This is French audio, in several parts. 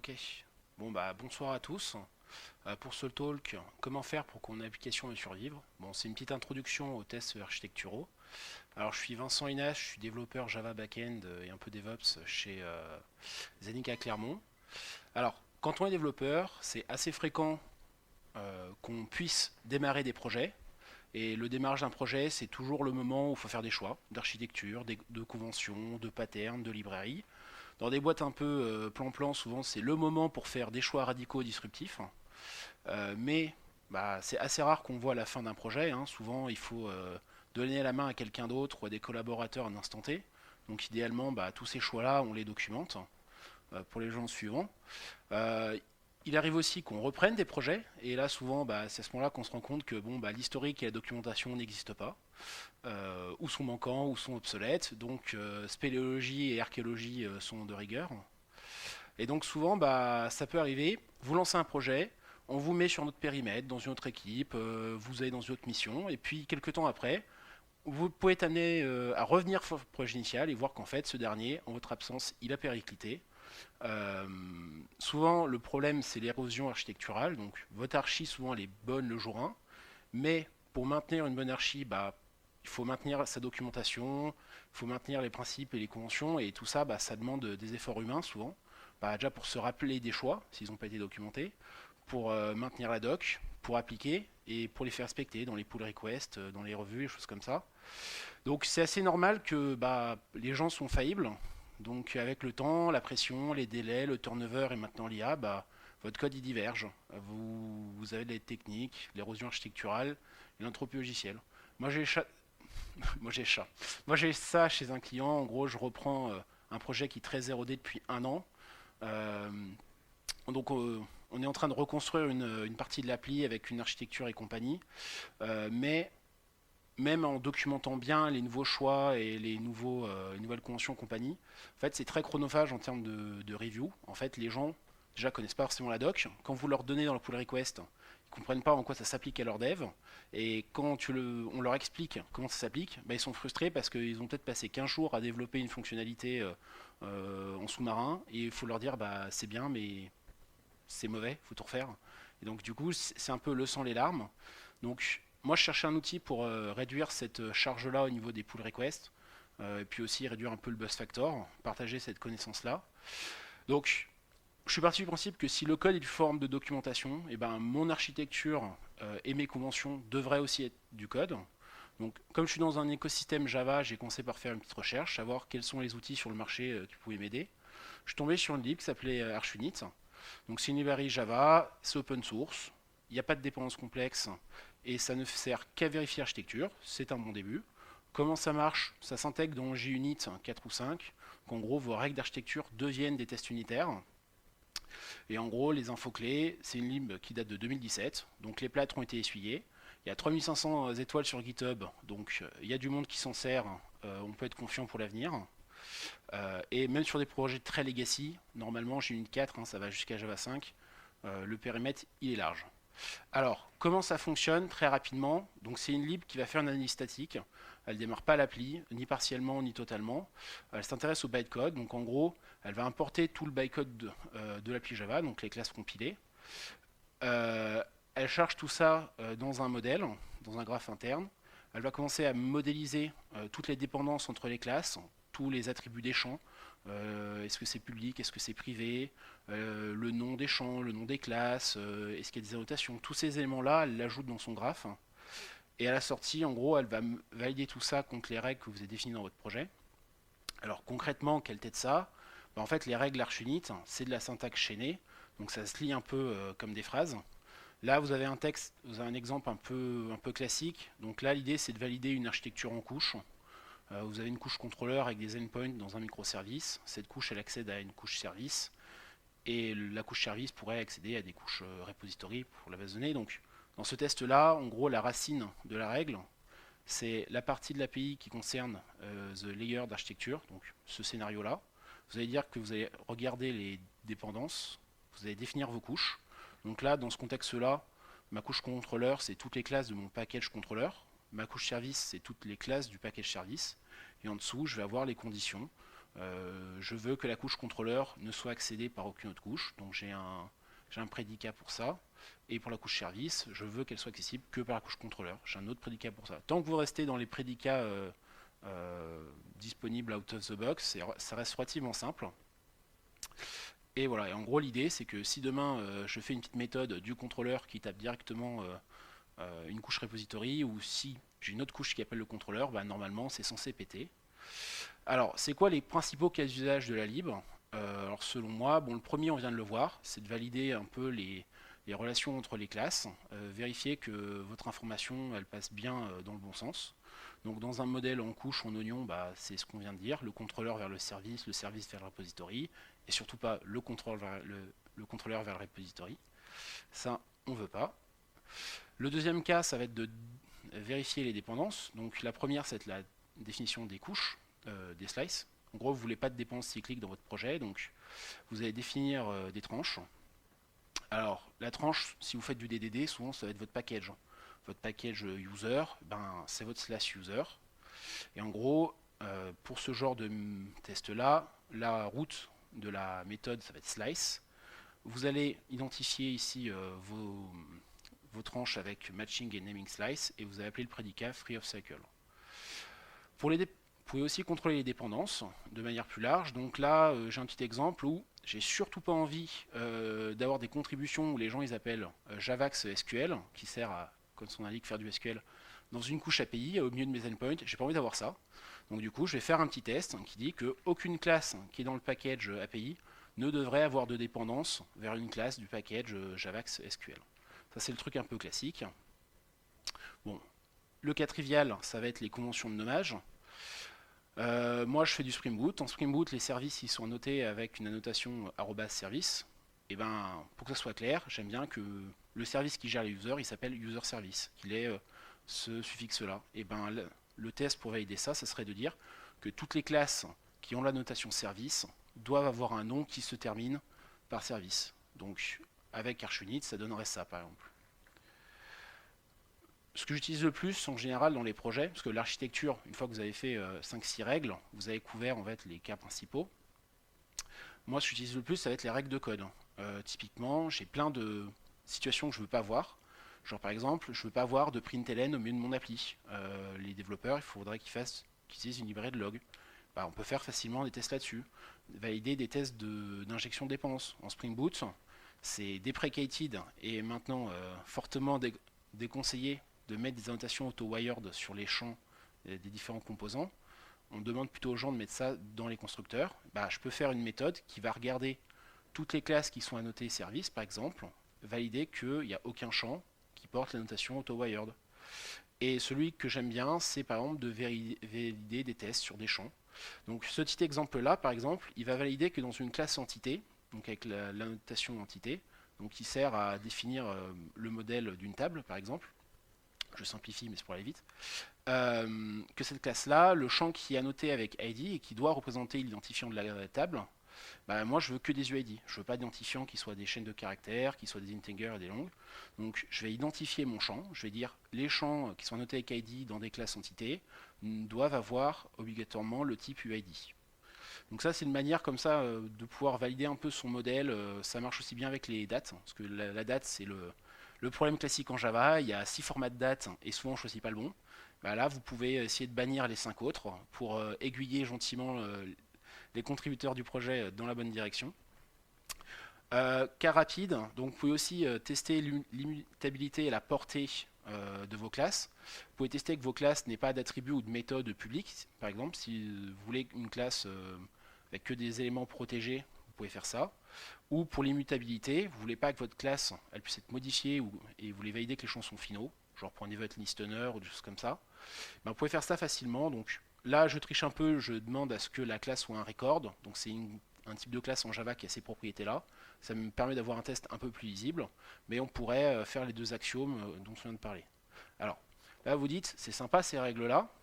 Ok. Bon bah bonsoir à tous. Pour ce talk, comment faire pour que mon application me survive? Bon, c'est une petite introduction aux tests architecturaux. Alors je suis Vincent Inas, je suis développeur Java Backend et un peu DevOps chez Zenica Clermont. Alors, quand on est développeur, c'est assez fréquent qu'on puisse démarrer des projets. Et le démarrage d'un projet, c'est toujours le moment où il faut faire des choix d'architecture, de conventions, de patterns, de librairies. Dans des boîtes un peu plan-plan, souvent c'est le moment pour faire des choix radicaux et disruptifs. Mais bah, c'est assez rare qu'on voit la fin d'un projet, hein. Souvent, il faut donner la main à quelqu'un d'autre ou à des collaborateurs à un instant T. Donc idéalement, bah, tous ces choix-là, on les documente pour les gens suivants. Euh, il arrive aussi qu'on reprenne des projets, et là souvent bah, c'est à ce moment-là qu'on se rend compte que bon, bah, l'historique et la documentation n'existent pas, ou sont manquants, ou sont obsolètes, donc spéléologie et archéologie sont de rigueur. Et donc souvent, bah, ça peut arriver, vous lancez un projet, on vous met sur notre périmètre, dans une autre équipe, vous allez dans une autre mission, et puis quelques temps après, vous pouvez être amené à revenir sur votre projet initial et voir qu'en fait, ce dernier, en votre absence, il a périclité. Euh, Souvent, le problème, c'est l'érosion architecturale, donc votre archi, souvent, elle est bonne le jour 1, mais pour maintenir une bonne archi, bah, il faut maintenir sa documentation, il faut maintenir les principes et les conventions, et tout ça, bah, ça demande des efforts humains souvent. Bah, déjà pour se rappeler des choix, s'ils n'ont pas été documentés, pour maintenir la doc, pour appliquer, et pour les faire respecter dans les pull requests, dans les revues, des choses comme ça. Donc c'est assez normal que bah, les gens sont faillibles. Donc avec le temps, la pression, les délais, le turnover et maintenant l'IA, bah, votre code il diverge. Vous avez des techniques, l'érosion architecturale et l'entropie logicielle. Moi j'ai cha- moi j'ai chat. Moi j'ai ça chez un client. En gros, je reprends un projet qui est très érodé depuis un an. Euh, donc on est en train de reconstruire une partie de l'appli avec une architecture et compagnie. Mais même en documentant bien les nouveaux choix et les nouvelles conventions compagnie, en fait, c'est très chronophage en termes de review. En fait, les gens déjà connaissent pas forcément la doc. Quand vous leur donnez dans le pull request, ils comprennent pas en quoi ça s'applique à leur dev. Et quand on leur explique comment ça s'applique, bah, ils sont frustrés parce qu'ils ont peut-être passé 15 jours à développer une fonctionnalité en sous-marin et il faut leur dire bah c'est bien mais c'est mauvais, faut tout refaire. Et donc du coup, c'est un peu le sang les larmes. Donc moi, je cherchais un outil pour réduire cette charge-là au niveau des pull requests, et puis aussi réduire un peu le buzz factor, partager cette connaissance-là. Donc je suis parti du principe que si le code est une forme de documentation, et ben mon architecture et mes conventions devraient aussi être du code. Donc, comme je suis dans un écosystème Java, j'ai commencé par faire une petite recherche, savoir quels sont les outils sur le marché qui pouvaient m'aider. Je suis tombé sur une lib qui s'appelait Archunit. Donc c'est une librairie Java, c'est open source, il n'y a pas de dépendance complexe et ça ne sert qu'à vérifier l'architecture, c'est un bon début. Comment ça marche? Ça s'intègre dans JUnit 4 ou 5, qu'en gros vos règles d'architecture deviennent des tests unitaires. Et en gros, les infos clés, c'est une lib qui date de 2017, donc les plâtres ont été essuyés. Il y a 3500 étoiles sur GitHub, donc il y a du monde qui s'en sert, on peut être confiant pour l'avenir. Et même sur des projets très legacy, normalement j'ai une 4, hein, ça va jusqu'à Java 5, le périmètre il est large. Alors, comment ça fonctionne très rapidement? Donc c'est une lib qui va faire une analyse statique. Elle ne démarre pas l'appli, ni partiellement, ni totalement. Elle s'intéresse au bytecode. Donc en gros, elle va importer tout le bytecode de l'appli Java, donc les classes compilées. Euh, Elle charge tout ça dans un modèle, dans un graphe interne. Elle va commencer à modéliser toutes les dépendances entre les classes, tous les attributs des champs. Est-ce que c'est public, est-ce que c'est privé, le nom des champs, le nom des classes, est-ce qu'il y a des annotations. Tous ces éléments-là, elle l'ajoute dans son graphe. Et à la sortie, en gros, elle va valider tout ça contre les règles que vous avez définies dans votre projet. Alors concrètement, quelle tête ça? En fait, les règles Archunit, c'est de la syntaxe chaînée. Donc ça se lit un peu comme des phrases. Là, vous avez un texte, vous avez un exemple un peu classique. Donc là, l'idée, c'est de valider une architecture en couche. Vous avez une couche contrôleur avec des endpoints dans un microservice. Cette couche, elle accède à une couche service. Et la couche service pourrait accéder à des couches repository pour la base de données. Donc, dans ce test-là, en gros, la racine de la règle, c'est la partie de l'API qui concerne the layer d'architecture, donc ce scénario-là. Vous allez dire que vous allez regarder les dépendances, vous allez définir vos couches. Donc là, dans ce contexte-là, ma couche contrôleur, c'est toutes les classes de mon package contrôleur. Ma couche service, c'est toutes les classes du package service. Et en dessous, je vais avoir les conditions. Je veux que la couche contrôleur ne soit accédée par aucune autre couche, donc j'ai un prédicat pour ça. Et pour la couche service, je veux qu'elle soit accessible que par la couche contrôleur. J'ai un autre prédicat pour ça. Tant que vous restez dans les prédicats disponibles out of the box, ça reste relativement simple. Et voilà, et en gros l'idée c'est que si demain je fais une petite méthode du contrôleur qui tape directement une couche repository, ou si j'ai une autre couche qui appelle le contrôleur, bah, normalement c'est censé péter. Alors c'est quoi les principaux cas d'usage de la lib? Alors selon moi, bon, le premier on vient de le voir, c'est de valider un peu les relations entre les classes, vérifier que votre information elle passe bien dans le bon sens. Donc dans un modèle en couche, en oignon, bah, c'est ce qu'on vient de dire, le contrôleur vers le service vers le repository, et surtout pas le contrôleur vers le repository. Ça, on veut pas. Le deuxième cas, ça va être de vérifier les dépendances. Donc la première, c'est la définition des couches, des slices. En gros, vous ne voulez pas de dépendances cycliques dans votre projet, donc vous allez définir des tranches. Alors, la tranche, si vous faites du DDD, souvent ça va être votre package. Votre package user, ben, c'est votre slash user. Et en gros, pour ce genre de test-là, la route de la méthode, ça va être slice. Vous allez identifier ici vos tranches avec matching et naming slice, et vous allez appeler le prédicat free of cycle. Vous pouvez aussi contrôler les dépendances de manière plus large. Donc là, j'ai un petit exemple où j'ai surtout pas envie d'avoir des contributions où les gens ils appellent Javax SQL, qui sert à, comme son indique, faire du SQL dans une couche API au milieu de mes endpoints. J'ai pas envie d'avoir ça. Donc du coup, je vais faire un petit test qui dit qu'aucune classe qui est dans le package API ne devrait avoir de dépendance vers une classe du package Javax SQL. Ça, c'est le truc un peu classique. Bon, le cas trivial, ça va être les conventions de nommage. Moi, je fais du Spring Boot. En Spring Boot, les services ils sont annotés avec une annotation @service. Et ben, pour que ça soit clair, j'aime bien que le service qui gère les users, il s'appelle user service, qu'il ait ce suffixe-là. Et ben, le test pour valider ça, ça serait de dire que toutes les classes qui ont la notation service doivent avoir un nom qui se termine par service. Donc, avec ArchUnit, ça donnerait ça, par exemple. Ce que j'utilise le plus en général dans les projets, parce que l'architecture, une fois que vous avez fait 5-6 règles, vous avez couvert en fait les cas principaux. Moi, ce que j'utilise le plus, ça va être les règles de code. Typiquement, j'ai plein de situations que je ne veux pas voir. Genre par exemple, je ne veux pas voir de println au milieu de mon appli. Les développeurs, il faudrait qu'ils utilisent une librairie de log. Bah, on peut faire facilement des tests là-dessus. Valider des tests d'injection de dépendances. En Spring Boot, c'est deprecated et maintenant fortement déconseillé de mettre des annotations auto-wired sur les champs des différents composants. On demande plutôt aux gens de mettre ça dans les constructeurs. Bah, je peux faire une méthode qui va regarder toutes les classes qui sont annotées service, par exemple, valider qu'il n'y a aucun champ qui porte la notation auto-wired. Et celui que j'aime bien, c'est par exemple de valider des tests sur des champs. Donc ce petit exemple-là, par exemple, il va valider que dans une classe entité, donc avec la notation entité, donc qui sert à définir le modèle d'une table, par exemple, je simplifie mais c'est pour aller vite, que cette classe-là, le champ qui est annoté avec ID et qui doit représenter l'identifiant de la table, bah, moi je veux que des UID, je veux pas d'identifiants qui soient des chaînes de caractères, qui soient des integers et des longues. Donc je vais identifier mon champ, je vais dire les champs qui sont annotés avec ID dans des classes entités doivent avoir obligatoirement le type UID. Donc ça c'est une manière comme ça de pouvoir valider un peu son modèle. Ça marche aussi bien avec les dates, parce que la date c'est le problème classique en Java, il y a 6 formats de date et souvent on ne choisit pas le bon. Bah là, vous pouvez essayer de bannir les 5 autres pour aiguiller gentiment les contributeurs du projet dans la bonne direction. Cas rapide, donc vous pouvez aussi tester l'immutabilité et la portée de vos classes. Vous pouvez tester que vos classes n'aient pas d'attributs ou de méthodes publiques. Par exemple, si vous voulez une classe avec que des éléments protégés, vous pouvez faire ça. Ou pour l'immutabilité, vous voulez pas que votre classe elle puisse être modifiée et vous voulez valider que les champs sont finaux, genre pour un event listener ou des choses comme ça. Ben, vous pouvez faire ça facilement. Donc là, je triche un peu, je demande à ce que la classe soit un record. Donc c'est un type de classe en Java qui a ces propriétés-là. Ça me permet d'avoir un test un peu plus lisible, mais on pourrait faire les deux axiomes dont on vient de parler. Alors, là vous dites, c'est sympa ces règles-là,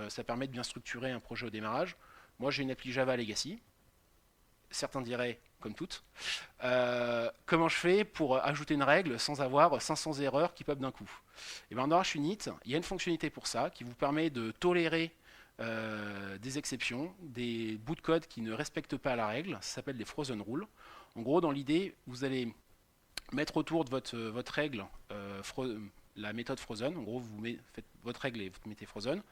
ça permet de bien structurer un projet au démarrage. Moi j'ai une appli Java Legacy, certains diraient comme toutes. Comment je fais pour ajouter une règle sans avoir 500 erreurs qui pop d'un coup? Et bien dans ArchUnit, il y a une fonctionnalité pour ça qui vous permet de tolérer des exceptions, des bouts de code qui ne respectent pas la règle. Ça s'appelle des frozen rules. En gros, dans l'idée, vous allez mettre autour de votre règle la méthode frozen. En gros, faites votre règle et vous mettez frozen.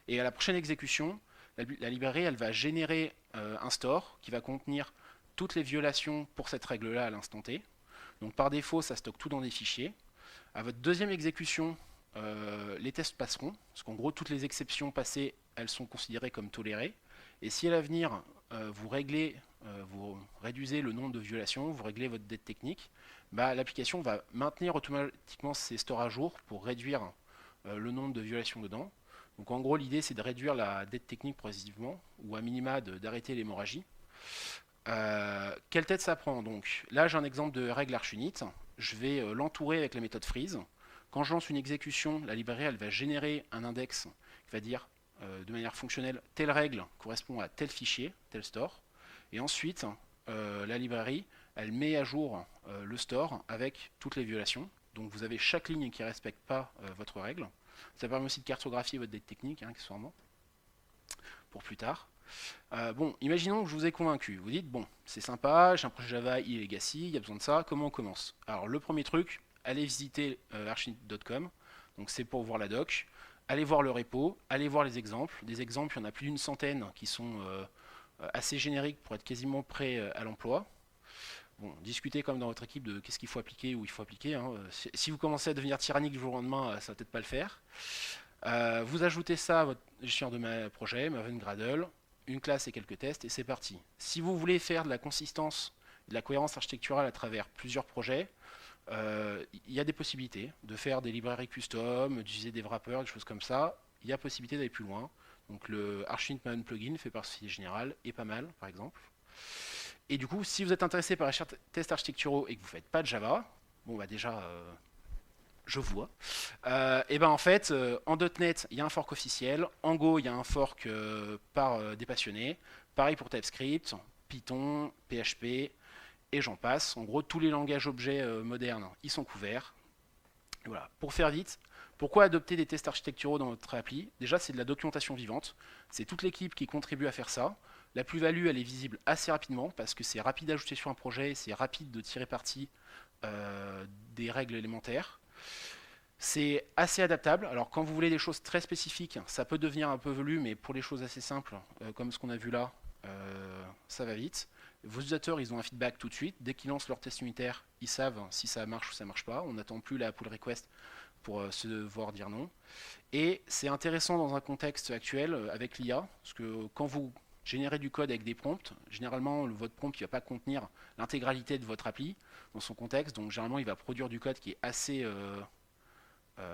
Et à la prochaine exécution, la librairie elle va générer un store qui va contenir toutes les violations pour cette règle-là à l'instant T. Donc par défaut, ça stocke tout dans des fichiers. À votre deuxième exécution, les tests passeront, parce qu'en gros, toutes les exceptions passées, elles sont considérées comme tolérées. Et si à l'avenir, vous réduisez le nombre de violations, vous réglez votre dette technique, bah, l'application va maintenir automatiquement ses stores à jour pour réduire le nombre de violations dedans. Donc en gros, l'idée, c'est de réduire la dette technique progressivement, ou à minima d'arrêter l'hémorragie. Quelle tête ça prend donc? Là, j'ai un exemple de règle archinit. Je vais l'entourer avec la méthode freeze. Quand je lance une exécution, la librairie elle va générer un index qui va dire de manière fonctionnelle telle règle correspond à tel fichier, tel store. Et ensuite, la librairie elle met à jour le store avec toutes les violations. Donc vous avez chaque ligne qui ne respecte pas votre règle. Ça permet aussi de cartographier votre dette technique, accessoirement, pour plus tard. Bon, imaginons que je vous ai convaincu. Vous dites, bon, c'est sympa, j'ai un projet Java e-legacy, il y a besoin de ça, comment on commence? Alors, le premier truc, allez visiter archinit.com, donc c'est pour voir la doc, allez voir le repo, allez voir les exemples. Des exemples, il y en a plus d'une centaine qui sont assez génériques pour être quasiment prêts à l'emploi. Bon, discutez comme dans votre équipe de qu'est-ce qu'il faut appliquer, où il faut appliquer. Si vous commencez à devenir tyrannique du jour au lendemain, ça va peut-être pas le faire. Vous ajoutez ça à votre gestion de projet, Maven Gradle, une classe et quelques tests, et c'est parti. Si vous voulez faire de la consistance, de la cohérence architecturale à travers plusieurs projets, il y a des possibilités de faire des librairies custom, d'utiliser des wrappers, des choses comme ça. Il y a possibilité d'aller plus loin. Donc le Archinit Maven plugin fait partie générale et pas mal, par exemple. Et du coup, si vous êtes intéressé par les tests architecturaux et que vous ne faites pas de Java, bon bah déjà, je vois. Et ben en fait, en .NET, il y a un fork officiel. En Go, il y a un fork par des passionnés. Pareil pour TypeScript, Python, PHP, et j'en passe. En gros, tous les langages objets modernes, ils sont couverts. Et voilà. Pour faire vite, pourquoi adopter des tests architecturaux dans votre appli? Déjà, c'est de la documentation vivante. C'est toute l'équipe qui contribue à faire ça. La plus-value, elle est visible assez rapidement parce que c'est rapide d'ajouter sur un projet, c'est rapide de tirer parti des règles élémentaires. C'est assez adaptable. Alors quand vous voulez des choses très spécifiques, ça peut devenir un peu velu, mais pour les choses assez simples, comme ce qu'on a vu là, ça va vite. Vos utilisateurs, ils ont un feedback tout de suite. Dès qu'ils lancent leur test unitaire, ils savent si ça marche ou ça marche pas. On n'attend plus la pull request pour se voir dire non. Et c'est intéressant dans un contexte actuel avec l'IA, parce que quand vous générez du code avec des prompts, généralement votre prompt ne va pas contenir l'intégralité de votre appli dans son contexte, donc généralement il va produire du code qui est assez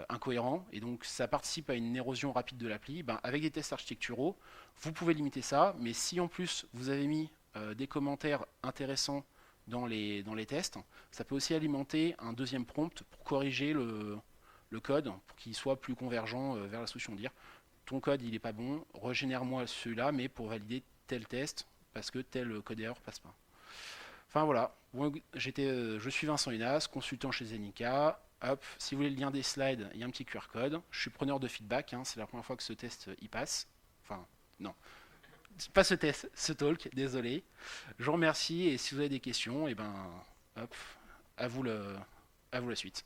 incohérent, et donc ça participe à une érosion rapide de l'appli. Ben, avec des tests architecturaux, vous pouvez limiter ça, mais si en plus vous avez mis des commentaires intéressants dans les tests, ça peut aussi alimenter un deuxième prompt pour corriger le code, pour qu'il soit plus convergent vers la solution. Dire, ton code il est pas bon, régénère-moi celui-là, mais pour valider tel test, parce que tel code erreur passe pas. Enfin voilà, bon, je suis Vincent Hinas, consultant chez Zenica. Hop, si vous voulez le lien des slides, il y a un petit QR code. Je suis preneur de feedback, c'est la première fois que ce test y passe. Enfin, non, pas ce test, ce talk, désolé. Je vous remercie et si vous avez des questions, et ben, hop, à vous la suite.